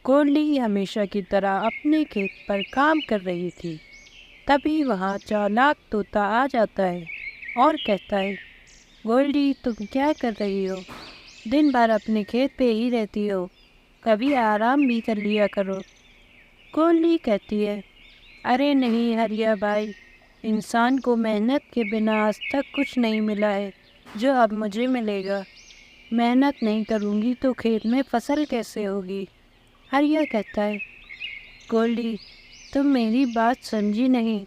گولڈی ہمیشہ کی طرح اپنے کھیت پر کام کر رہی تھی۔ تبھی وہاں چالاک طوطا آ جاتا ہے اور کہتا ہے، گولڈی تم کیا کر رہی ہو؟ دن بھر اپنے کھیت پہ ہی رہتی ہو، کبھی آرام بھی کر لیا کرو۔ گولڈی کہتی ہے، ارے نہیں ہریا بھائی، انسان کو محنت کے بنا آج تک کچھ نہیں ملا ہے جو اب مجھے ملے گا۔ محنت نہیں کروں گی تو کھیت میں فصل کیسے ہوگی؟ ہریا کہتا ہے، گولڈی تم میری بات سمجھی نہیں،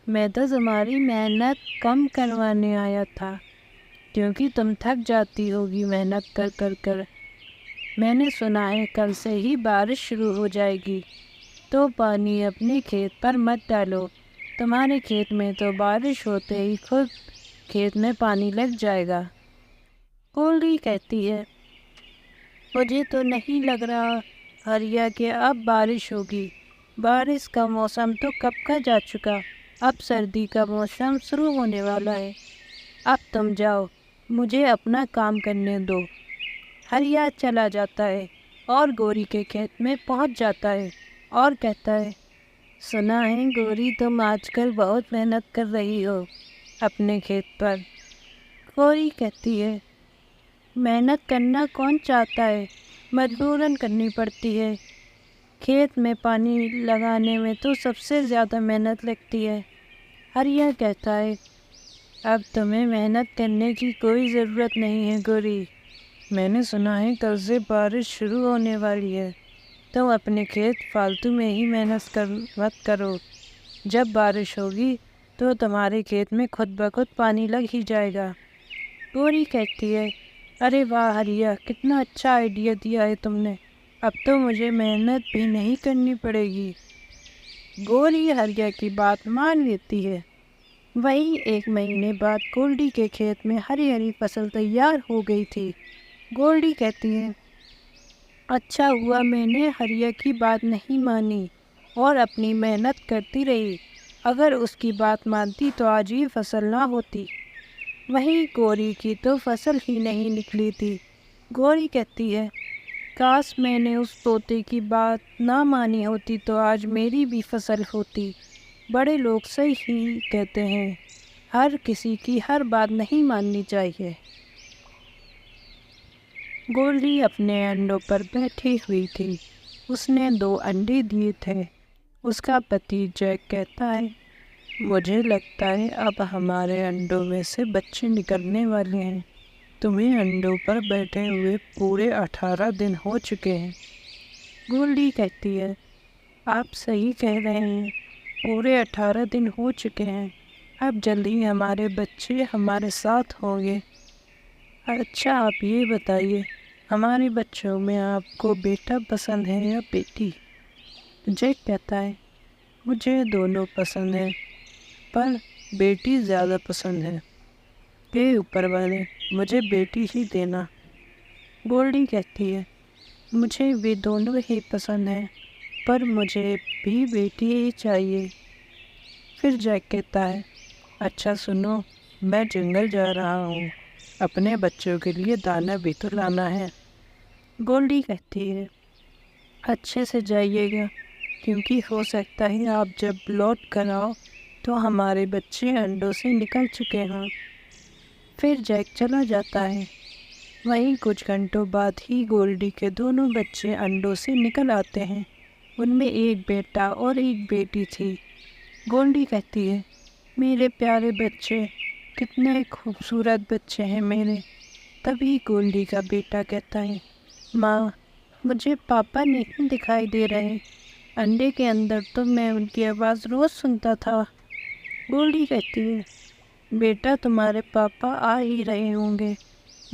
میں تو تمہاری محنت کم کروانے آیا تھا، کیونکہ تم تھک جاتی ہوگی محنت کر کر۔ میں نے سنا ہے کل سے ہی بارش شروع ہو جائے گی، تو پانی اپنے کھیت پر مت ڈالو، تمہارے کھیت میں تو بارش ہوتے ہی خود کھیت میں پانی لگ جائے گا۔ گولڈی کہتی ہے، مجھے تو نہیں لگ رہا ہریا کہ اب بارش ہوگی، بارش کا موسم تو کب کا جا چکا، اب سردی کا موسم شروع ہونے والا ہے۔ اب تم جاؤ، مجھے اپنا کام کرنے دو۔ ہریا چلا جاتا ہے اور گوری کے کھیت میں پہنچ جاتا ہے اور کہتا ہے، سنا ہے گوری تم آج کل بہت محنت کر رہی ہو اپنے کھیت پر۔ گوری کہتی ہے، محنت کرنا کون چاہتا ہے، مجبوراً کرنی پڑتی ہے، کھیت میں پانی لگانے میں تو سب سے زیادہ محنت لگتی ہے۔ ہریا کہتا ہے، اب تمہیں محنت کرنے کی کوئی ضرورت نہیں ہے گوری، میں نے سنا ہے کل سے بارش شروع ہونے والی ہے، تم اپنے کھیت فالتو میں ہی محنت مت کرو، جب بارش ہوگی تو تمہارے کھیت میں خود بخود پانی لگ ہی جائے گا۔ گوری کہتی ہے، ارے واہ ہریا، کتنا اچھا آئیڈیا دیا ہے تم نے، اب تو مجھے محنت بھی نہیں کرنی پڑے گی۔ گوری ہریا کی بات مان لیتی ہے۔ وہیں 1 مہینے بعد گولڈی کے کھیت میں ہری ہری فصل تیار ہو گئی تھی۔ گولڈی کہتی ہے، اچھا ہوا میں نے ہریا کی بات نہیں مانی اور اپنی محنت کرتی رہی، اگر اس کی بات مانتی تو آج یہ فصل نہ ہوتی۔ وہیں گوری کی تو فصل ہی نہیں نکلی تھی۔ گوری کہتی ہے، کاش میں نے اس طوطے کی بات نہ مانی ہوتی تو آج میری بھی فصل ہوتی۔ بڑے لوگ صحیح کہتے ہیں، ہر کسی کی ہر بات نہیں ماننی چاہیے۔ گولڈی اپنے انڈوں پر بیٹھی ہوئی تھی، اس نے 2 انڈے دیے تھے۔ اس کا پتی جیک کہتا ہے، مجھے لگتا ہے اب ہمارے انڈوں میں سے بچے نکلنے والے ہیں، تمہیں انڈوں پر بیٹھے ہوئے پورے 18 دن ہو چکے ہیں۔ گولڈی کہتی ہے، آپ صحیح کہہ رہے ہیں، پورے 18 دن ہو چکے ہیں، اب جلدی ہمارے بچے ہمارے ساتھ ہوں گے۔ اچھا آپ یہ بتائیے، ہمارے بچوں میں آپ کو بیٹا پسند ہے یا بیٹی؟ جیک کہتا ہے، مجھے دونوں پسند ہیں، پر بیٹی زیادہ پسند ہے، اے اوپر والے مجھے بیٹی ہی دینا۔ گولڈی کہتی ہے، مجھے بھی دونوں ہی پسند ہیں، پر مجھے بھی بیٹی ہی چاہیے۔ پھر جیک کہتا ہے، اچھا سنو، میں جنگل جا رہا ہوں، اپنے بچوں کے لیے دانا بھی تو لانا ہے۔ گولڈی کہتی ہے، اچھے سے جائیے گا، کیونکہ ہو سکتا ہے آپ جب لوٹ کر آؤ تو ہمارے بچے انڈوں سے نکل چکے ہوں۔ پھر جیک چلا جاتا ہے۔ وہیں کچھ گھنٹوں بعد ہی گولڈی کے دونوں بچے انڈوں سے نکل آتے ہیں، ان میں ایک بیٹا اور ایک بیٹی تھی۔ گولڈی کہتی ہے، میرے پیارے بچے، کتنے خوبصورت بچے ہیں میرے۔ تبھی گولڈی کا بیٹا کہتا ہے، ماں مجھے پاپا نہیں دکھائی دے رہے، انڈے کے اندر تو میں ان کی آواز روز سنتا تھا۔ گولڈی کہتی ہے، بیٹا تمہارے پاپا آ ہی رہے ہوں گے،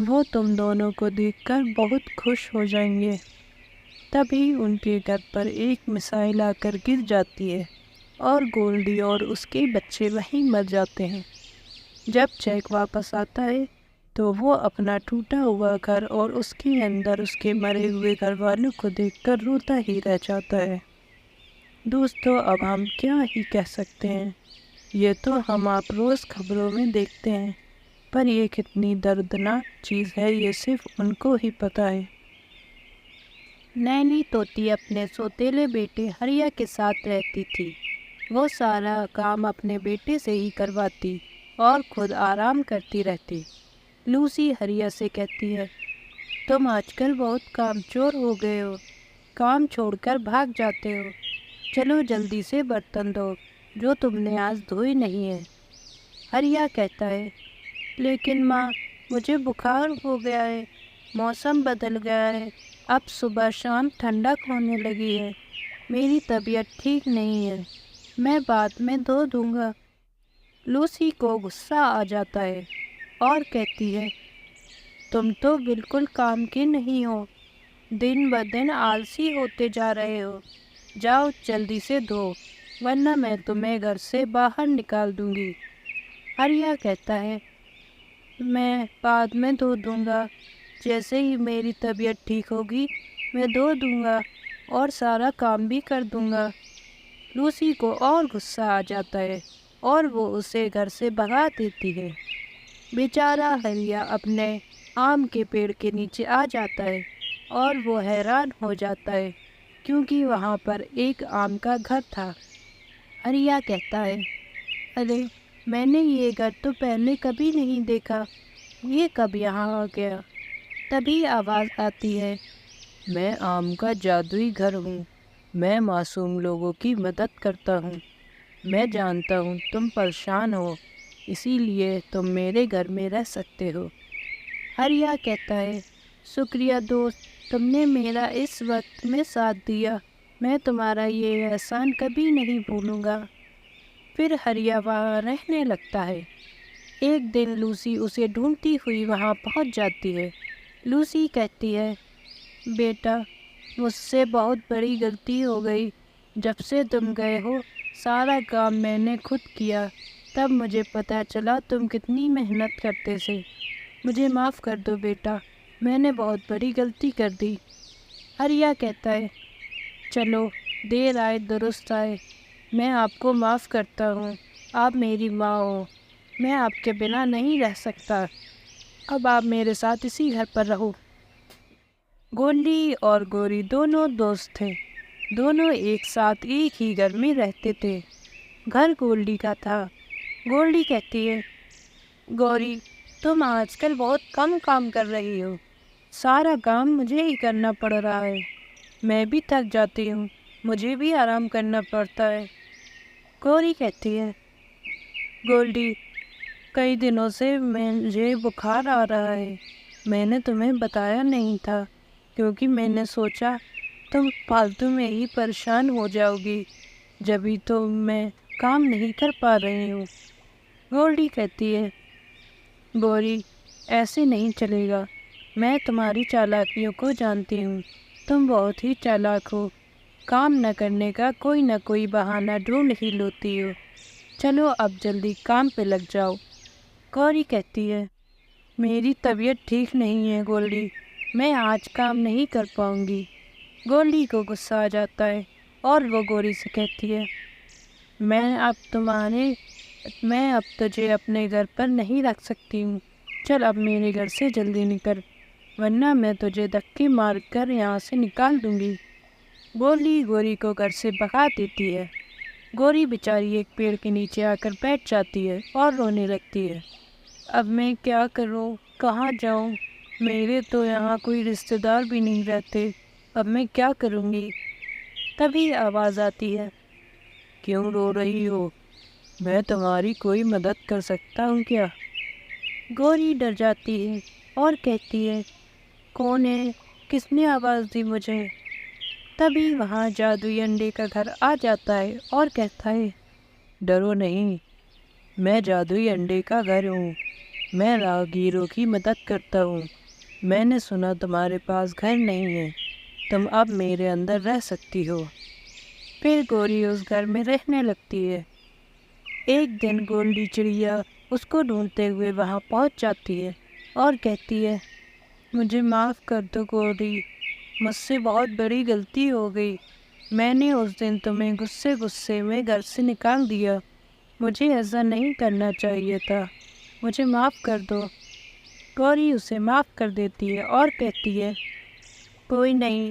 وہ تم دونوں کو دیکھ کر بہت خوش ہو جائیں گے۔ تبھی ان کے گھر پر ایک میزائل آ کر گر جاتی ہے اور گولڈی اور اس کے بچے وہیں مر جاتے ہیں۔ جب جیک واپس آتا ہے تو وہ اپنا ٹوٹا ہوا گھر اور اس کے اندر اس کے مرے ہوئے گھر والوں کو دیکھ کر روتا ہی رہ جاتا ہے۔ دوستو، اب ہم کیا ہی کہہ سکتے ہیں، یہ تو ہم آپ روز خبروں میں دیکھتے ہیں، پر یہ کتنی دردناک چیز ہے یہ صرف ان کو ہی پتہ ہے۔ نینی طوطی اپنے سوتیلے بیٹے ہریا کے ساتھ رہتی تھی۔ وہ سارا کام اپنے بیٹے سے ہی کرواتی اور خود آرام کرتی رہتی۔ لوسی ہریا سے کہتی ہے، تم آج کل بہت کام چور ہو گئے ہو، کام چھوڑ کر بھاگ جاتے ہو۔ چلو جلدی سے برتن دھو جو تم نے آج دھوئے نہیں ہیں۔ ہریا کہتا ہے، لیکن ماں مجھے بخار ہو گیا ہے، موسم بدل گیا ہے، اب صبح شام ٹھنڈک ہونے لگی ہے، میری طبیعت ٹھیک نہیں ہے، میں بعد میں دھو دوں گا۔ لوسی کو غصہ آ جاتا ہے اور کہتی ہے، تم تو بالکل کام کے نہیں ہو، دن بدن آلسی ہوتے جا رہے ہو، جاؤ جلدی سے دھو ورنہ میں تمہیں گھر سے باہر نکال دوں گی۔ ہریا کہتا ہے، میں بعد میں دھو دوں گا، جیسے ہی میری طبیعت ٹھیک ہوگی میں دھو دوں گا اور سارا کام بھی کر دوں گا۔ لوسی کو اور غصہ آ جاتا ہے اور وہ اسے گھر سے بھگا دیتی ہے۔ بیچارہ ہریا اپنے آم کے پیڑ کے نیچے آ جاتا ہے اور وہ حیران ہو جاتا ہے کیونکہ وہاں پر ایک آم کا گھر تھا۔ ہریا کہتا ہے، ارے میں نے یہ گھر تو پہلے کبھی نہیں دیکھا، یہ کب یہاں آ گیا؟ تبھی آواز آتی ہے، میں آم کا جادوئی گھر ہوں، میں معصوم لوگوں کی مدد کرتا ہوں، میں جانتا ہوں تم پریشان ہو، اسی لیے تم میرے گھر میں رہ سکتے ہو۔ ہریا کہتا ہے، شکریہ دوست، تم نے میرا اس وقت میں ساتھ دیا، میں تمہارا یہ احسان کبھی نہیں بھولوں گا۔ پھر ہریا وہاں رہنے لگتا ہے۔ ایک دن لوسی اسے ڈھونڈتی ہوئی وہاں پہنچ جاتی ہے۔ لوسی کہتی ہے، بیٹا مجھ سے بہت بڑی غلطی ہو گئی، جب سے تم گئے ہو سارا کام میں نے خود کیا، تب مجھے پتہ چلا تم کتنی محنت کرتے تھے، مجھے معاف کر دو بیٹا، میں نے بہت بڑی غلطی کر دی۔ ہریا کہتا ہے، چلو دیر آئے درست آئے، میں آپ کو معاف کرتا ہوں، آپ میری ماں ہو، میں آپ کے بنا نہیں رہ سکتا، اب آپ میرے ساتھ اسی گھر پر رہو۔ گولڈی اور گوری دونوں دوست تھے، دونوں ایک ساتھ ایک ہی گھر میں رہتے تھے۔ گھر گولڈی کا تھا۔ گولڈی کہتی ہے، گوری تم آج کل بہت کم کام کر رہی ہو، سارا کام مجھے ہی کرنا پڑ رہا ہے، میں بھی تھک جاتی ہوں، مجھے بھی آرام کرنا پڑتا ہے۔ گوری کہتی ہے، گولڈی کئی دنوں سے مجھے بخار آ رہا ہے، میں نے تمہیں بتایا نہیں تھا کیونکہ میں نے سوچا تم فالتو میں ہی پریشان ہو جاؤ گی، جبھی تو میں کام نہیں کر پا رہی ہوں۔ گولڈی کہتی ہے، گوری ایسے نہیں چلے گا، میں تمہاری چالاکیوں کو جانتی ہوں، تم بہت ہی چالاک ہو، کام نہ کرنے کا کوئی نہ کوئی بہانہ ڈھونڈ ہی لیتی ہو، چلو اب جلدی کام پہ لگ جاؤ۔ گوری کہتی ہے، میری طبیعت ٹھیک نہیں ہے گولڈی، میں آج کام نہیں کر پاؤں گی۔ گولڈی کو غصہ آ جاتا ہے اور وہ گوری سے کہتی ہے، میں اب تجھے اپنے گھر پر نہیں رکھ سکتی ہوں، چل اب میرے گھر سے جلدی نکل ورنہ میں تجھے دھکے مار کر یہاں سے نکال دوں گی۔ گولڈی گوری کو گھر سے بھگا دیتی ہے۔ گوری بیچاری ایک پیڑ کے نیچے آ کر بیٹھ جاتی ہے اور رونے لگتی ہے، اب میں کیا کروں، کہاں جاؤں، میرے تو یہاں کوئی رشتہ دار بھی نہیں رہتے، اب میں کیا کروں گی؟ تبھی آواز آتی ہے، کیوں رو رہی ہو، میں تمہاری کوئی مدد کر سکتا ہوں کیا؟ گوری ڈر جاتی ہے اور کہتی ہے، کون ہے، کس نے آواز دی مجھے؟ تبھی وہاں جادوئی انڈے کا گھر آ جاتا ہے اور کہتا ہے، ڈرو نہیں، میں جادوئی انڈے کا گھر ہوں، میں راہگیروں کی مدد کرتا ہوں، میں نے سنا تمہارے پاس گھر نہیں ہے، تم اب میرے اندر رہ سکتی ہو۔ پھر گوری اس گھر میں رہنے لگتی ہے۔ ایک دن گولڈی چڑیا اس کو ڈھونڈتے ہوئے وہاں پہنچ جاتی ہے اور کہتی ہے، مجھے معاف کر دو گوری، مجھ سے بہت بڑی غلطی ہو گئی، میں نے اس دن تمہیں غصے میں گھر سے نکال دیا، مجھے ایسا نہیں کرنا چاہیے تھا، مجھے معاف کر دو۔ گوری اسے معاف کر دیتی ہے اور کہتی ہے، کوئی نہیں،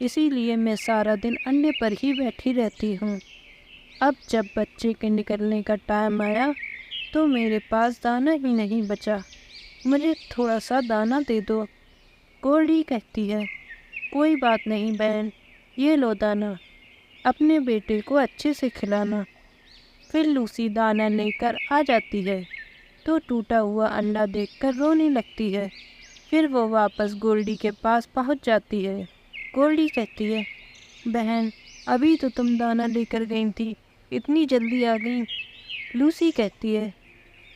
اسی لیے میں سارا دن انڈے پر ہی بیٹھی رہتی ہوں۔ اب جب بچے کے نکلنے کا ٹائم آیا تو میرے پاس دانہ ہی نہیں بچا، مجھے تھوڑا سا دانہ دے دو۔ گولڈی کہتی ہے، کوئی بات نہیں بہن، یہ لو دانہ، اپنے بیٹے کو اچھے سے کھلانا۔ پھر لوسی دانہ لے کر آ جاتی ہے تو ٹوٹا ہوا انڈا دیکھ کر رونے لگتی ہے۔ پھر وہ واپس گولڈی کے پاس پہنچ جاتی ہے۔ گولڈی کہتی ہے، بہن ابھی تو تم دانہ لے کر گئی تھی، اتنی جلدی آ گئی۔ لوسی کہتی ہے،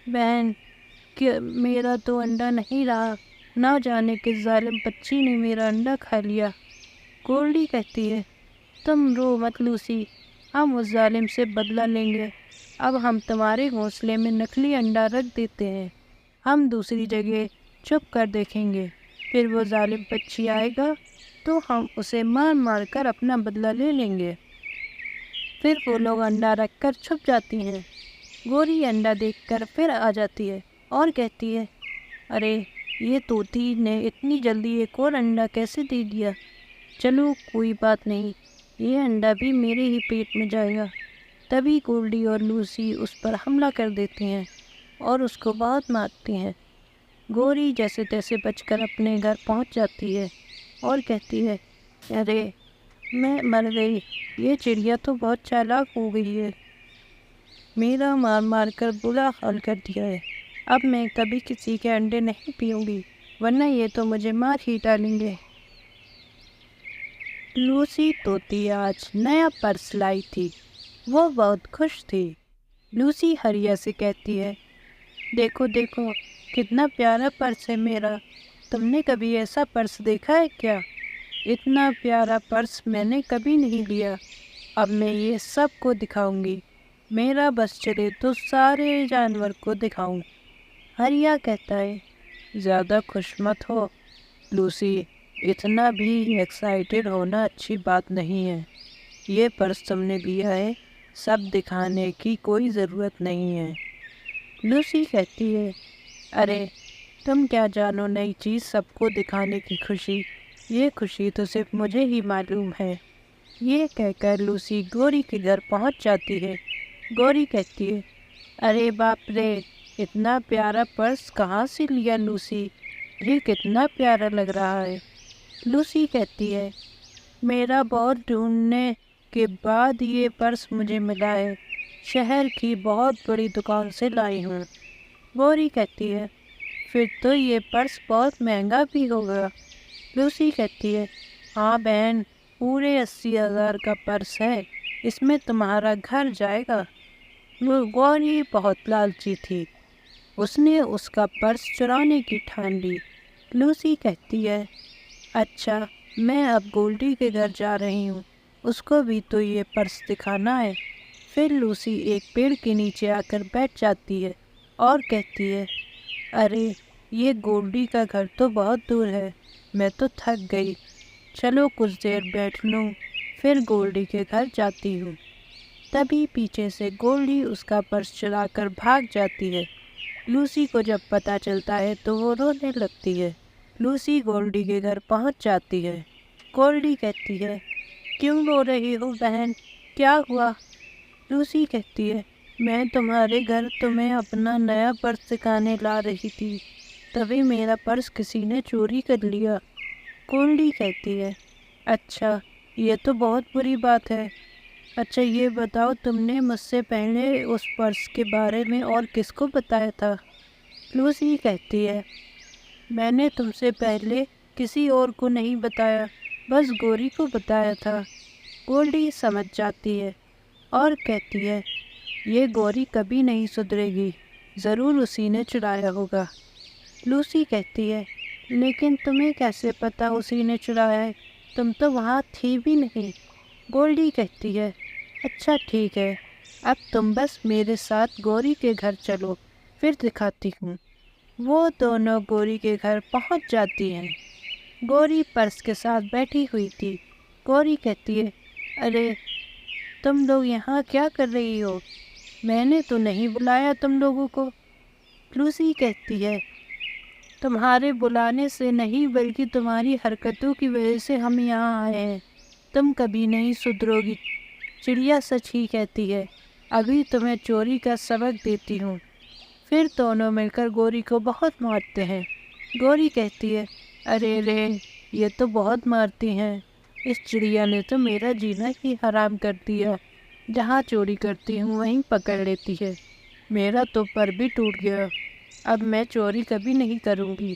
بہن کہ میرا تو انڈا نہیں رہا، نہ جانے کس ظالم پچھی نے میرا انڈا کھا لیا۔ گولڈی کہتی ہے، تم رو مت لوسی، ہم اس ظالم سے بدلہ لیں گے۔ اب ہم تمہارے گھونسلے میں نکلی انڈا رکھ دیتے ہیں، ہم دوسری جگہ چھپ کر دیکھیں گے، پھر وہ ظالم پچھی آئے گا تو ہم اسے مار مار کر اپنا بدلہ لے لیں گے۔ پھر وہ لوگ انڈا رکھ کر چھپ جاتی ہیں۔ گوری انڈا دیکھ کر پھر آ جاتی ہے اور کہتی ہے، ارے یہ طوطی نے اتنی جلدی ایک اور انڈا کیسے دے دیا؟ چلو کوئی بات نہیں، یہ انڈا بھی میرے ہی پیٹ میں جائے گا۔ تبھی گولڈی اور لوسی اس پر حملہ کر دیتی ہیں اور اس کو بہت مارتی ہیں۔ گوری جیسے تیسے بچ کر اپنے گھر پہنچ جاتی ہے اور کہتی ہے، ارے میں مر گئی، یہ چڑیا تو بہت چالاک ہو گئی ہے، میرا مار مار کر برا حال کر دیا ہے۔ اب میں کبھی کسی کے انڈے نہیں پیوں گی، ورنہ یہ تو مجھے مار ہی ڈالیں گے۔ لوسی طوطی آج نیا پرس لائی تھی، وہ بہت خوش تھی۔ لوسی ہریا سے کہتی ہے، دیکھو دیکھو کتنا پیارا پرس ہے میرا، تم نے کبھی ایسا پرس دیکھا ہے کیا؟ اتنا پیارا پرس میں نے کبھی نہیں لیا، اب میں یہ سب کو دکھاؤں گی، میرا بس چلے تو سارے جانور کو دکھاؤں۔ ہریا کہتا ہے، زیادہ خوش مت ہو لوسی، اتنا بھی ایکسائٹیڈ ہونا اچھی بات نہیں ہے، یہ پرس تم نے لیا ہے، سب دکھانے کی کوئی ضرورت نہیں ہے۔ لوسی کہتی ہے، ارے تم کیا جانو نئی چیز سب کو دکھانے کی خوشی، یہ خوشی تو صرف مجھے ہی معلوم ہے۔ یہ کہہ کر لوسی گوری کے گھر پہنچ جاتی ہے۔ گوری کہتی ہے، ارے باپ رے، اتنا پیارا پرس کہاں سے لیا لوسی، یہ کتنا پیارا لگ رہا ہے۔ لوسی کہتی ہے، میرا بہت ڈھونڈنے کے بعد یہ پرس مجھے ملا ہے، شہر کی بہت بڑی دکان سے لائی ہوں۔ گوری کہتی ہے، پھر تو یہ پرس بہت مہنگا بھی ہوگا۔ لوسی کہتی ہے، ہاں بہن، پورے 80,000 کا پرس ہے، اس میں تمہارا گھر جائے گا۔ گوری بہت لالچی تھی، اس نے اس کا پرس چرانے کی ٹھان لی۔ لوسی کہتی ہے، اچھا میں اب گولڈی کے گھر جا رہی ہوں، اس کو بھی تو یہ پرس دکھانا ہے۔ پھر لوسی ایک پیڑ کے نیچے آ کر بیٹھ جاتی ہے اور کہتی ہے، ارے یہ گولڈی کا گھر تو بہت دور ہے، میں تو تھک گئی، چلو کچھ دیر بیٹھ لوں، پھر گولڈی کے گھر جاتی ہوں۔ تبھی پیچھے سے گولڈی اس کا پرس چرا کر بھاگ جاتی ہے۔ لوسی کو جب پتہ چلتا ہے تو وہ رونے لگتی ہے۔ لوسی گولڈی کے گھر پہنچ جاتی ہے۔ گولڈی کہتی ہے، کیوں رو رہی ہو بہن، کیا ہوا؟ لوسی کہتی ہے، میں تمہارے گھر تمہیں اپنا نیا پرس دکھانے لا رہی تھی، تبھی میرا پرس کسی نے چوری کر لیا۔ گولڈی کہتی ہے، اچھا یہ تو بہت بری بات ہے، اچھا یہ بتاؤ تم نے مجھ سے پہلے اس پرس کے بارے میں اور کس کو بتایا تھا؟ لوسی کہتی ہے، میں نے تم سے پہلے کسی اور کو نہیں بتایا، بس گوری کو بتایا تھا۔ گولڈی سمجھ جاتی ہے اور کہتی ہے، یہ گوری کبھی نہیں سدھرے گی، ضرور اسی نے چرایا ہوگا۔ لوسی کہتی ہے، لیکن تمہیں کیسے پتا اسی نے چرایا ہے، تم تو وہاں تھی بھی نہیں۔ گولڈی کہتی ہے، اچھا ٹھیک ہے، اب تم بس میرے ساتھ گوری کے گھر چلو، پھر دکھاتی ہوں۔ وہ دونوں گوری کے گھر پہنچ جاتی ہیں۔ گوری پرس کے ساتھ بیٹھی ہوئی تھی۔ گوری کہتی ہے، ارے تم لوگ یہاں کیا کر رہی ہو، میں نے تو نہیں بلایا تم لوگوں کو۔ لوسی کہتی ہے، تمہارے بلانے سے نہیں بلکہ تمہاری حرکتوں کی وجہ سے ہم یہاں آئے ہیں، تم کبھی نہیں سدھروگی۔ چڑیا سچ ہی کہتی ہے، ابھی تمہیں چوری کا سبق دیتی ہوں۔ پھر دونوں مل کر گوری کو بہت مارتے ہیں۔ گوری کہتی ہے، ارے رے، یہ تو بہت مارتی ہیں، اس چڑیا نے تو میرا جینا ہی حرام کر دیا، جہاں چوری کرتی ہوں وہیں پکڑ لیتی ہے، میرا تو پر بھی ٹوٹ گیا، اب میں چوری کبھی نہیں کروں گی۔